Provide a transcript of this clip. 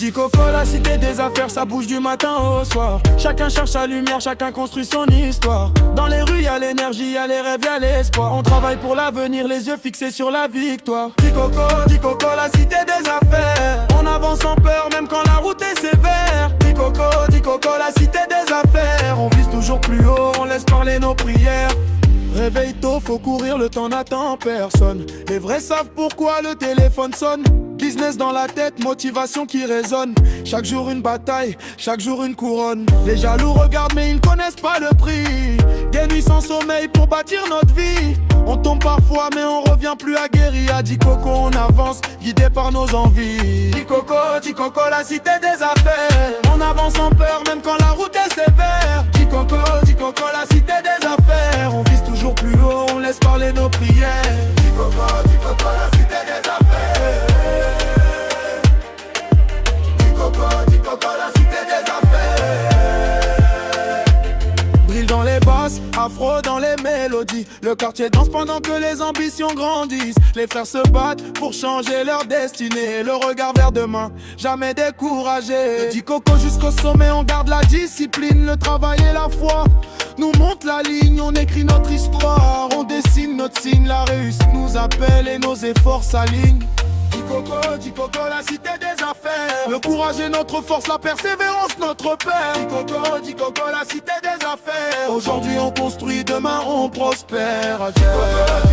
Dis Coco, la cité des affaires, ça bouge du matin au soir. Chacun cherche sa lumière, chacun construit son histoire. Dans les rues, y'a l'énergie, y'a les rêves, y'a l'espoir. On travaille pour l'avenir, les yeux fixés sur la victoire. Dis Coco, la cité des affaires. On avance sans peur, même quand la route est sévère. Dis Coco, la cité des affaires. On vise toujours plus haut, on laisse parler nos prières. Réveille tôt, faut courir, le temps n'attend personne. Les vrais savent pourquoi le téléphone sonne. Business dans la tête, motivation qui résonne. Chaque jour une bataille, chaque jour une couronne. Les jaloux regardent mais ils ne connaissent pas le prix. Des nuits sans sommeil pour bâtir notre vie. On tombe parfois mais on revient plus aguerri. À Dis Coco on avance, guidé par nos envies. Dis Coco, la cité des affaires. On avance sans peur même quand la route est sévère. Dis Coco, la cité des affaires. On vise toujours plus haut, on laisse parler nos prières. Dis Coco, la cité des affaires. Dis Coco, la cité des affaires. Drill dans les basses, afro dans les mélodies. Le quartier danse pendant que les ambitions grandissent. Les frères se battent pour changer leur destinée. Le regard vers demain, jamais découragé. Dis Coco jusqu'au sommet, on garde la discipline. Le travail et la foi nous monte la ligne, on écrit notre histoire. On dessine notre signe, la réussite nous appelle et nos efforts s'alignent. Dis Coco, la cité des affaires. Le courage est notre force, la persévérance notre père. Dis Coco, la cité des affaires. Aujourd'hui on construit, demain on prospère. Dis Coco,